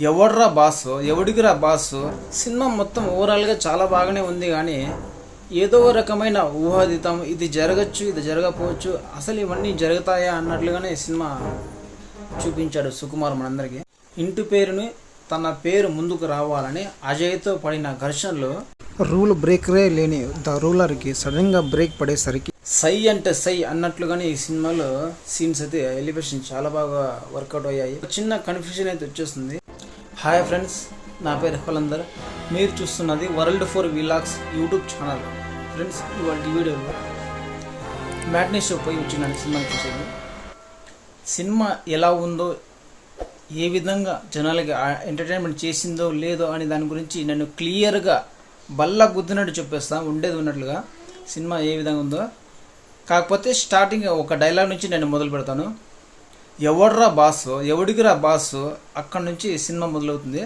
ఎవడ్రా boss, ఎవడికిరా boss. Cinema మొత్తం ఓవరాల్గా చాలా బాగానే ఉంది, కానీ ఏదో రకమైన ఊహాతీతం, ఇది జరగచ్చు ఇది జరగకపోవచ్చు, అసలు ఇవన్నీ జరుగుతాయా అన్నట్లుగానే సినిమా చూపించాడు సుకుమార్ మనందరికీ. ఇంటి పేరుని తన పేరు ముందుకు రావాలని అజయ్తో పడిన ఘర్షణలో రూల్ బ్రేకరే లేని ద రూలర్కి సడన్గా బ్రేక్ పడేసరికి సై అంటే సై అన్నట్లుగానే ఈ సినిమాలో సీన్స్ అయితే ఎలివేషన్ చాలా బాగా వర్కౌట్ అయ్యాయి. చిన్న కన్ఫ్యూజన్ అయితే వచ్చేస్తుంది. హాయ్ ఫ్రెండ్స్, నా పేరు హలందర్, మీరు చూస్తున్నది world four vlogs YouTube channel. Friends, ఇవాళ వీడియోలో మ్యాట్నీ షో పోయి వచ్చిన సినిమా చూసేది. సినిమా ఎలా ఉందో, ఏ విధంగా జనాలకి ఎంటర్టైన్మెంట్ చేసిందో లేదో అని దాని గురించి నేను క్లియర్గా బల్ల గుద్దినట్టు చెప్పేస్తాను, ఉండేది ఉన్నట్లుగా సినిమా ఏ విధంగా ఉందో. కాకపోతే స్టార్టింగ్ ఒక డైలాగ్ నుంచి నేను మొదలు పెడతాను. ఎవడ్రా బాస్, ఎవడికిరా బాస్, అక్కడ నుంచి సినిమా మొదలవుతుంది.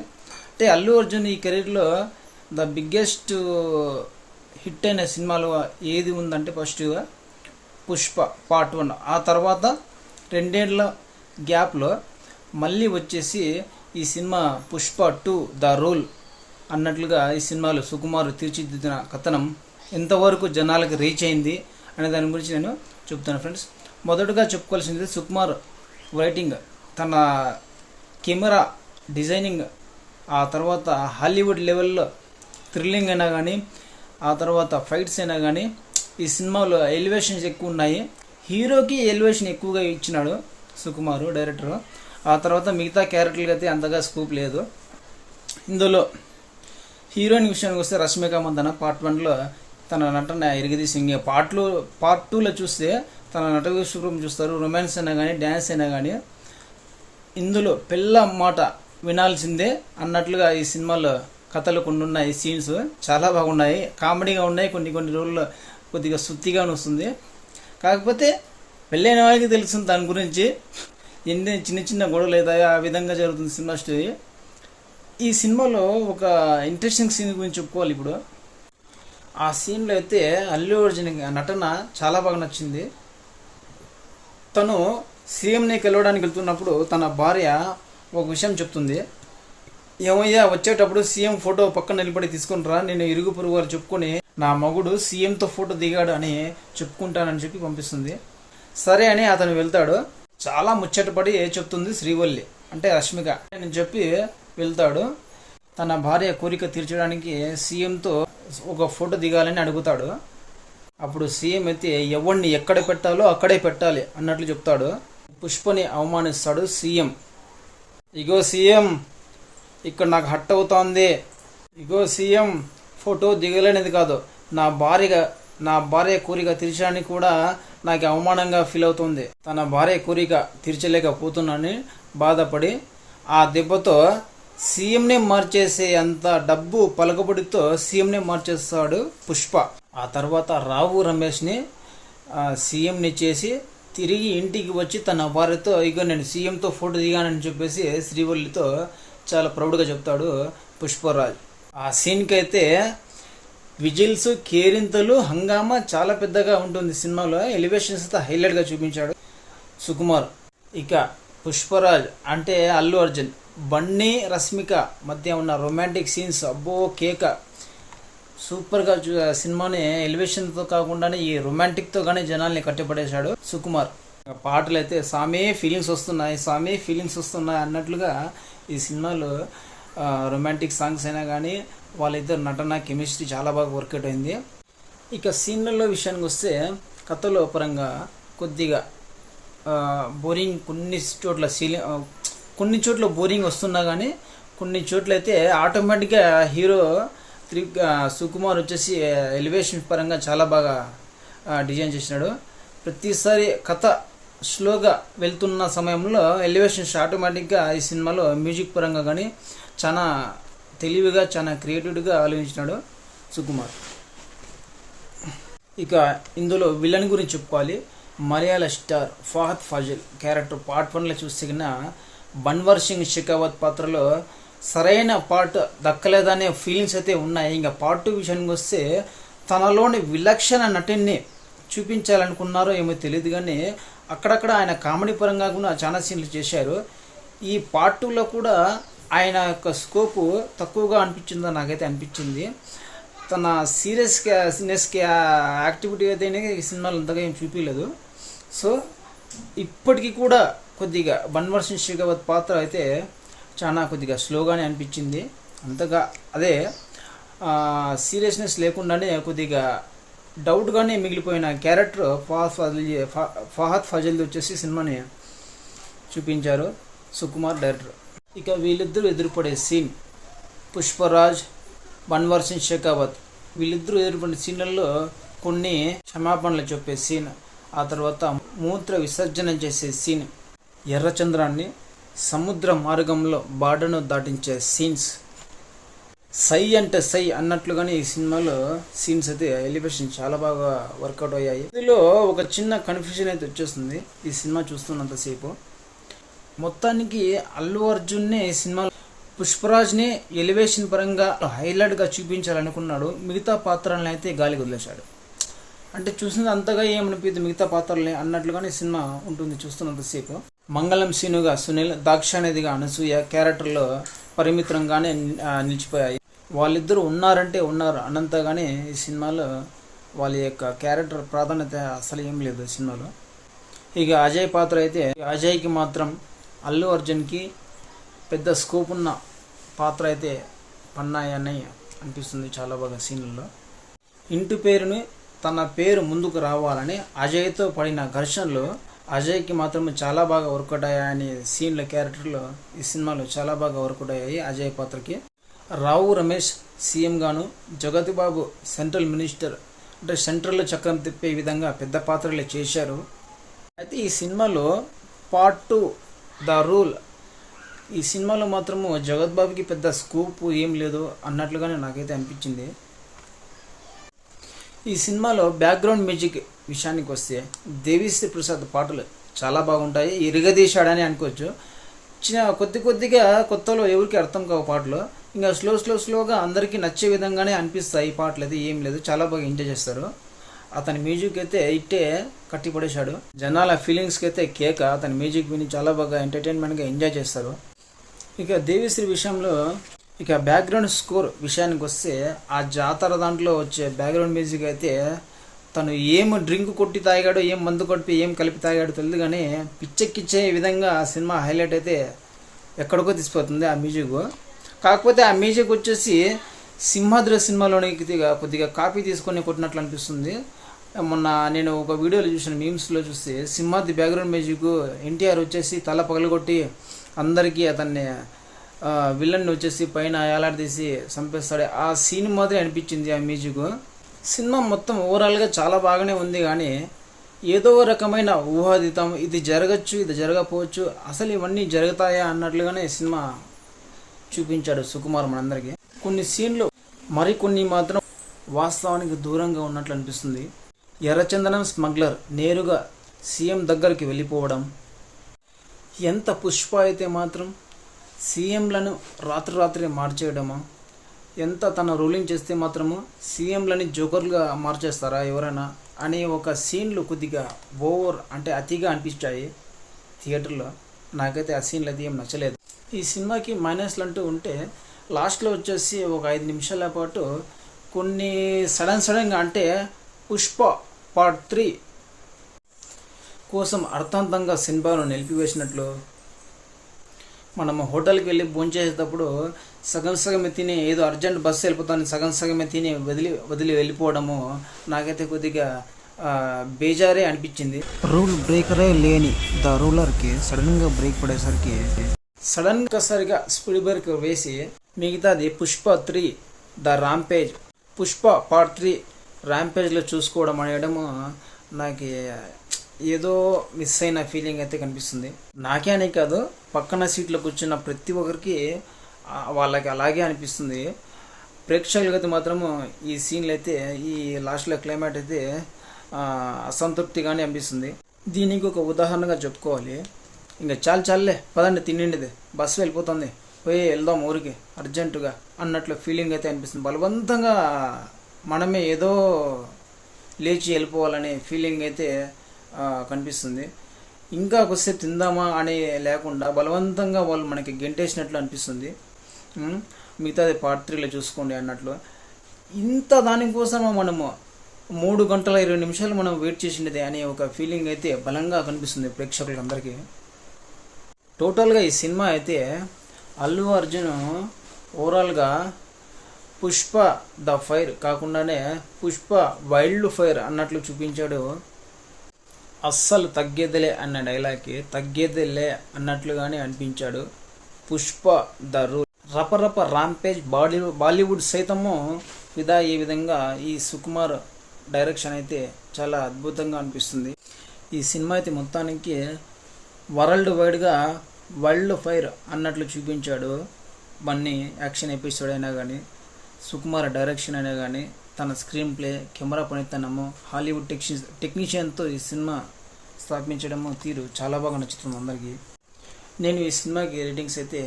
అంటే అల్లు అర్జున్ ఈ కెరీర్లో ద బిగ్గెస్ట్ హిట్ అయిన సినిమాలు ఏది ఉందంటే ఫస్ట్గా పుష్ప పార్ట్ 1, ఆ తర్వాత 2 ఏళ్ల గ్యాప్లో మళ్ళీ వచ్చేసి ఈ సినిమా పుష్ప 2 ద రూల్ అన్నట్లుగా ఈ సినిమాలో సుకుమార్ తీర్చిదిద్దిన కథనం ఎంతవరకు జనాలకు రీచ్ అయింది అనే దాని గురించి నేను చెప్తాను. ఫ్రెండ్స్, మొదటగా చెప్పుకోవాల్సింది సుకుమార్ రైటింగ్, తన కెమెరా డిజైనింగ్, ఆ తర్వాత హాలీవుడ్ లెవెల్లో థ్రిల్లింగ్ అయినా కానీ, ఆ తర్వాత ఫైట్స్ అయినా కానీ ఈ సినిమాలో ఎలివేషన్స్ ఎక్కువ ఉన్నాయి. హీరోకి ఎలివేషన్ ఎక్కువగా ఇచ్చినాడు సుకుమారు డైరెక్టర్. ఆ తర్వాత మిగతా క్యారెక్టర్లకి అయితే అంతగా స్కోప్ లేదు. ఇందులో హీరోయిన్ విషయానికి వస్తే రష్మిక మందన పార్ట్ 1లో తన నటన ఎరిగిదీసి, పార్ట్ 2లో చూస్తే తన నట విశ్వరూపం చూస్తారు. రొమాన్స్ అయినా కానీ, డ్యాన్స్ అయినా కానీ ఇందులో పిల్ల మాట వినాల్సిందే అన్నట్లుగా ఈ సినిమాలో కథలు కొన్ని ఉన్నాయి. సీన్స్ చాలా బాగున్నాయి, కామెడీగా ఉన్నాయి, కొన్ని రోజుల్లో కొద్దిగా సుత్తిగా వస్తుంది. కాకపోతే పెళ్ళైన వాళ్ళకి తెలుస్తుంది దాని గురించి, ఎన్ని చిన్న గొడవలు అవుతాయో ఆ విధంగా జరుగుతుంది సినిమా స్టోరీ. ఈ సినిమాలో ఒక ఇంట్రెస్టింగ్ సీన్ గురించి చెప్పుకోవాలి. ఇప్పుడు ఆ సీన్లో అయితే అల్లు అర్జున్ నటన చాలా బాగా నచ్చింది. తను సీఎంని కలవడానికి వెళ్తున్నప్పుడు తన భార్య ఒక విషయం చెప్తుంది. ఏమయ్యా, వచ్చేటప్పుడు సీఎం ఫోటో పక్కన నిలబడి తీసుకుని రా, నేను ఇరుగు పొరుగు వారు చెప్పుకొని నా మగుడు సీఎంతో ఫోటో దిగాడు అని చెప్పుకుంటానని చెప్పి పంపిస్తుంది. సరే అని అతను వెళ్తాడు. చాలా ముచ్చటపడి చెప్తుంది శ్రీవల్లి, అంటే రష్మిక అని చెప్పి వెళ్తాడు. తన భార్య కోరిక తీర్చడానికి సీఎంతో ఒక ఫోటో దిగాలని అడుగుతాడు. అప్పుడు సీఎం అయితే ఎవరిని ఎక్కడ పెట్టాలో అక్కడే పెట్టాలి అన్నట్లు చెప్తాడు. పుష్పని అవమానిస్తాడు సీఎం. ఇగో సీఎం, ఇక్కడ నాకు హట్ అవుతోంది, ఇగో సీఎం, ఫోటో దిగలేనిది కాదు, నా భార్య కోరిక తీర్చడానికి కూడా నాకు అవమానంగా ఫీల్ అవుతుంది. తన భార్య కోరిక తీర్చలేకపోతున్నానని బాధపడి ఆ దెబ్బతో సీఎంనే మార్చేసే అంత డబ్బు పలకబడితో సీఎంనే మార్చేస్తాడు పుష్ప. ఆ తర్వాత రావు రమేష్ని సీఎంని చేసి తిరిగి ఇంటికి వచ్చి తన భార్యతో ఇగో నేను సీఎంతో ఫోటో దిగానని చెప్పేసి శ్రీవల్లితో చాలా ప్రౌడ్గా చెప్తాడు పుష్పరాజ్. ఆ సీన్కి అయితే విజిల్స్, కేరింతలు, హంగామా చాలా పెద్దగా ఉంటుంది. సినిమాలో ఎలివేషన్స్ అయితే హైలైట్గా చూపించాడు సుకుమార్. ఇక పుష్పరాజ్ అంటే అల్లు అర్జున్, బన్నీ రష్మిక మధ్య ఉన్న రొమాంటిక్ సీన్స్ అబ్బో కేక, సూపర్గా సినిమాని ఎలివేషన్తో కాకుండానే ఈ రొమాంటిక్తో కానీ జనాల్ని కట్టిపడేశాడు సుకుమార్. పాటలు అయితే సామే ఫీలింగ్స్ వస్తున్నాయి అన్నట్లుగా ఈ సినిమాలో రొమాంటిక్ సాంగ్స్ అయినా కానీ వాళ్ళిద్దరు నటన కెమిస్ట్రీ చాలా బాగా వర్కౌట్ అయింది. ఇక సీన్లలో విషయానికి వస్తే కథలో పరంగా కొద్దిగా బోరింగ్, కొన్ని చోట్ల బోరింగ్ వస్తున్నా కానీ కొన్ని చోట్ల అయితే ఆటోమేటిక్గా హీరో సుకుమార్ వచ్చేసి ఎలివేషన్ పరంగా చాలా బాగా డిజైన్ చేసినాడు. ప్రతిసారి కథ స్లోగా వెళ్తున్న సమయంలో ఎలివేషన్స్ ఆటోమేటిక్గా ఈ సినిమాలో మ్యూజిక్ పరంగా కానీ చాలా తెలివిగా, చాలా క్రియేటివ్గా ఆలోచించినాడు సుకుమార్. ఇక ఇందులో విలన్ గురించి చెప్పుకోవాలి. Malayalam star Fahadh Faasil character part 1లో చూస్తే కన్నా బన్వర్ సింగ్ షెకావత్ పాత్రలో సరైన పార్ట్ దక్కలేదనే ఫీలింగ్స్ అయితే ఉన్నాయి. ఇంకా పార్ట్ 2 విషయానికి వస్తే తనలోని విలక్షణ నటుని చూపించాలనుకున్నారో ఏమో తెలియదు, కానీ అక్కడక్కడ ఆయన కామెడీ పరంగా కూడా చాలా సీన్లు చేశారు. ఈ పార్ట్ 2లో కూడా ఆయన యొక్క స్కోపు తక్కువగా అనిపించిందో నాకైతే అనిపించింది. తన సీరియస్నెస్కి యాక్టివిటీ అయితేనే ఈ సినిమాలు అంతగా ఏం చూపించలేదు. సో ఇప్పటికీ కూడా కొద్దిగా బన్వర్షన్ షెకావత్ పాత్ర అయితే చాలా కొద్దిగా స్లోగానే అనిపించింది. అంతగా అదే సీరియస్నెస్ లేకుండానే కొద్దిగా డౌట్గానే మిగిలిపోయిన క్యారెక్టర్ ఫహద్ ఫాజిల్ వచ్చేసి సినిమాని చూపించారు సుకుమార్ డైరెక్టర్. ఇక వీళ్ళిద్దరూ ఎదురుపడే సీన్, పుష్పరాజ్, బన్వర్షన్ షెకావత్ వీళ్ళిద్దరూ ఎదురుపడిన సీన్లలో కొన్ని క్షమాపణలు చెప్పే సీన్, ఆ తర్వాత మూత్ర విసర్జన చేసే సీన్, ఎర్రచంద్రాన్ని సముద్ర మార్గంలో బార్డర్ను దాటించే సీన్స్, సై అంటే సై అన్నట్లుగానే ఈ సినిమాలో సీన్స్ అయితే ఎలివేషన్ చాలా బాగా వర్కౌట్ అయ్యాయి. ఇందులో ఒక చిన్న కన్ఫ్యూజన్ అయితే వచ్చేస్తుంది ఈ సినిమా చూస్తున్నంతసేపు. మొత్తానికి అల్లు అర్జున్నే ఈ సినిమా పుష్పరాజ్ని ఎలివేషన్ పరంగా హైలైట్గా చూపించాలనుకున్నాడు. మిగతా పాత్రలను అయితే గాలికి వదిలేశాడు. అంటే చూసినది అంతగా ఏమనిపించదు మిగతా పాత్రలే అన్నట్లుగానే సినిమా ఉంటుంది చూస్తున్నంతసేపు. మంగళం సీనుగా సునీల్, దాక్షానిధిగా అనసూయ క్యారెక్టర్లో పరిమితంగానే నిలిచిపోయాయి. వాళ్ళిద్దరూ ఉన్నారంటే ఉన్నారు అనంతగానే ఈ సినిమాలో వాళ్ళ యొక్క క్యారెక్టర్ ప్రాధాన్యత అసలు ఏం లేదు సినిమాలో. ఇక అజయ్ పాత్ర అయితే అజయ్కి మాత్రం అల్లు అర్జున్కి పెద్ద స్కోప్ ఉన్న పాత్ర అయితే పన్నాయని అనిపిస్తుంది చాలా బాగా సీన్లలో. ఇంటి పేరుని తన పేరు ముందుకు రావాలని అజయ్తో పడిన ఘర్షణలు అజయ్కి మాత్రం చాలా బాగా వర్కౌట్ అయ్యాయని సీన్ల క్యారెక్టర్లో ఈ సినిమాలో చాలా బాగా వర్కౌట్ అయ్యాయి అజయ్ పాత్రకి. రావు రమేష్ సీఎం గాను, జగతి బాబు సెంట్రల్ మినిస్టర్ అంటే సెంట్రల్లో చక్రం తిప్పే విధంగా పెద్ద పాత్రలే చేశారు. అయితే ఈ సినిమాలో పార్ట్ 2 ద రూల్, ఈ సినిమాలో మాత్రము జగత్ బాబుకి పెద్ద స్కోప్ ఏం లేదు అన్నట్లుగానే నాకైతే అనిపించింది. ఈ సినిమాలో బ్యాక్గ్రౌండ్ మ్యూజిక్ విషయానికి వస్తే దేవిశ్రీ ప్రసాద్ పాటలు చాలా బాగుంటాయి. ఇరగదీశాడని అనుకోవచ్చు. కొద్దిగా కొత్తలో ఎవరికి అర్థం కావు పాటలు, ఇంకా స్లోగా అందరికీ నచ్చే విధంగానే అనిపిస్తాయి ఈ పాటలు. అయితే ఏం లేదు, చాలా బాగా ఎంజాయ్ చేస్తారు. అతని మ్యూజిక్ అయితే ఇట్టే కట్టిపడేశాడు. జనాల ఫీలింగ్స్కి అయితే కేక. అతని మ్యూజిక్ విని చాలా బాగా ఎంటర్టైన్మెంట్గా ఎంజాయ్ చేస్తారు. ఇక దేవిశ్రీ విషయంలో ఇక బ్యాక్గ్రౌండ్ స్కోర్ విషయానికి వస్తే ఆ జాతర దాంట్లో వచ్చే బ్యాక్గ్రౌండ్ మ్యూజిక్ అయితే తను ఏం డ్రింక్ కొట్టి తాగాడో, ఏం మందు కొట్టి ఏం కలిపి తాగాడో తెలియదు కానీ పిచ్చెక్కిచ్చే విధంగా సినిమా హైలైట్ అయితే ఎక్కడికో తీసిపోతుంది ఆ మ్యూజిక్. కాకపోతే ఆ మ్యూజిక్ వచ్చేసి సింహాద్రి సినిమాలోని కొద్దిగా కాపీ తీసుకొని కొట్టినట్లు అనిపిస్తుంది. మొన్న నేను ఒక వీడియోలో చూసిన మీమ్స్లో చూస్తే సింహాద్రి బ్యాక్గ్రౌండ్ మ్యూజిక్ ఎన్టీఆర్ వచ్చేసి తల పగలగొట్టి అందరికీ అతన్ని విలన్ని వచ్చేసి పైన ఏలాడదీసి చంపేస్తాడు, ఆ సీన్ మాత్రం అనిపించింది ఆ మ్యూజిక్. సినిమా మొత్తం ఓవరాల్గా చాలా బాగానే ఉంది కానీ ఏదో రకమైన ఊహాతీతం, ఇది జరగచ్చు ఇది జరగకపోవచ్చు, అసలు ఇవన్నీ జరుగుతాయా అన్నట్లుగానే సినిమా చూపించాడు సుకుమార్ మనందరికీ. కొన్ని సీన్లు మరికొన్ని మాత్రం వాస్తవానికి దూరంగా ఉన్నట్లు అనిపిస్తుంది. ఎర్రచందనం స్మగ్లర్ నేరుగా సీఎం దగ్గరికి వెళ్ళిపోవడం, ఎంత పుష్ప అయితే మాత్రం సీఎంలను రాత్రి మార్చేయడమా, ఎంత తన రూలింగ్ చేస్తే మాత్రము సీఎంలని జోకర్లుగా మార్చేస్తారా ఎవరైనా అనే ఒక సీన్లు కొద్దిగా ఓవర్ అంటే అతిగా అనిపించాయి థియేటర్లో. నాకైతే ఆ సీన్లు అది ఏం నచ్చలేదు. ఈ సినిమాకి మైనస్లు అంటూ ఉంటే లాస్ట్లో వచ్చేసి ఒక 5 నిమిషాల పాటు కొన్ని సడన్గా అంటే పుష్ప పార్ట్ 3 కోసం అర్థాంతంగా సినిమాను నిలిపివేసినట్లు, మనం హోటల్కి వెళ్ళి భోంచేసేటప్పుడు సగం తిని ఏదో అర్జెంట్ బస్సు వెళ్ళిపోతాను సగం తిని వదిలి వెళ్ళిపోవడము నాకైతే కొద్దిగా బేజారే అనిపించింది. రూల్ బ్రేకరే లేని ద రూలర్కి సడన్గా బ్రేక్ పడేసరికి సరిగా స్పీడ్ బ్రేక్ వేసి మిగతాది Pushpa 3 the rampage, Pushpa part 3 ర్యాంపేజ్లో చూసుకోవడం అనేయడము నాకు ఏదో మిస్ అయిన ఫీలింగ్ అయితే కనిపిస్తుంది. నాకే అనే కాదు, పక్కన సీట్లో కూర్చున్న ప్రతి ఒక్కరికి వాళ్ళకి అలాగే అనిపిస్తుంది. ప్రేక్షకులకైతే మాత్రము ఈ సీన్లు అయితే ఈ లాస్ట్లో క్లైమాట్ అయితే అసంతృప్తిగానే అనిపిస్తుంది. దీనికి ఒక ఉదాహరణగా చెప్పుకోవాలి, ఇంకా చాలే పదండి తినండిది బస్సు వెళ్ళిపోతుంది పోయి వెళ్దాం ఊరికి అర్జెంటుగా అన్నట్లు ఫీలింగ్ అయితే అనిపిస్తుంది. బలవంతంగా మనమే ఏదో లేచి వెళ్ళిపోవాలనే ఫీలింగ్ అయితే కనిపిస్తుంది. ఇంకా కొద్దిసేపు తిందామా అని లేకుండా బలవంతంగా వాళ్ళు మనకి గెంటేసినట్లు అనిపిస్తుంది. మిగతాది పార్ట్ 3లో చూసుకోండి అన్నట్లు. ఇంత దానికోసం మనము 3 గంటల 20 నిమిషాలు మనం వెయిట్ చేసిండేది అనే ఒక ఫీలింగ్ అయితే బలంగా కనిపిస్తుంది ప్రేక్షకులందరికీ. టోటల్గా ఈ సినిమా అయితే అల్లు అర్జున్ ఓవరాల్గా పుష్ప ద ఫైర్ కాకుండానే పుష్ప వైల్డ్ ఫైర్ అన్నట్లు చూపించాడు. అస్సలు తగ్గేదిలే అన్న డైలాగ్కి తగ్గేదిలే అన్నట్లుగానే అనిపించాడు. పుష్ప ద రూల్ రపరప రాంపేజ్ బాలీవుడ్ సైతము ఫిదా అయ్యే విధంగా ఈ సుకుమార్ డైరెక్షన్ అయితే చాలా అద్భుతంగా అనిపిస్తుంది. ఈ సినిమా అయితే మొత్తానికి వరల్డ్ వైడ్గా వైల్డ్ ఫైర్ అన్నట్లు చూపించాడు. బన్నీ యాక్షన్ ఎపిసోడ్ అయినా కానీ, సుకుమార్ డైరెక్షన్ అయినా కానీ, తన స్క్రీన్ ప్లే, కెమెరా పనితనము, హాలీవుడ్ టెక్నీషియన్తో ఈ సినిమా స్థాపించడము తీరు చాలా బాగా నచ్చుతుంది అందరికీ. నేను ఈ సినిమాకి రేటింగ్స్ అయితే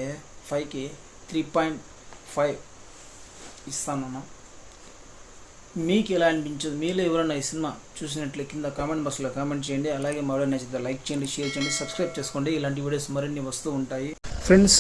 5కి 3.5 ఇస్తానన్నా. మీకు ఎలా అనిపించదు? మీలో ఎవరైనా ఈ సినిమా చూసినట్లే కింద కామెంట్ బాక్స్లో కామెంట్ చేయండి. అలాగే మరో నచ్చితే లైక్ చేయండి, షేర్ చేయండి, సబ్స్క్రైబ్ చేసుకోండి. ఇలాంటి వీడియోస్ మరిన్ని వస్తూ ఉంటాయి ఫ్రెండ్స్.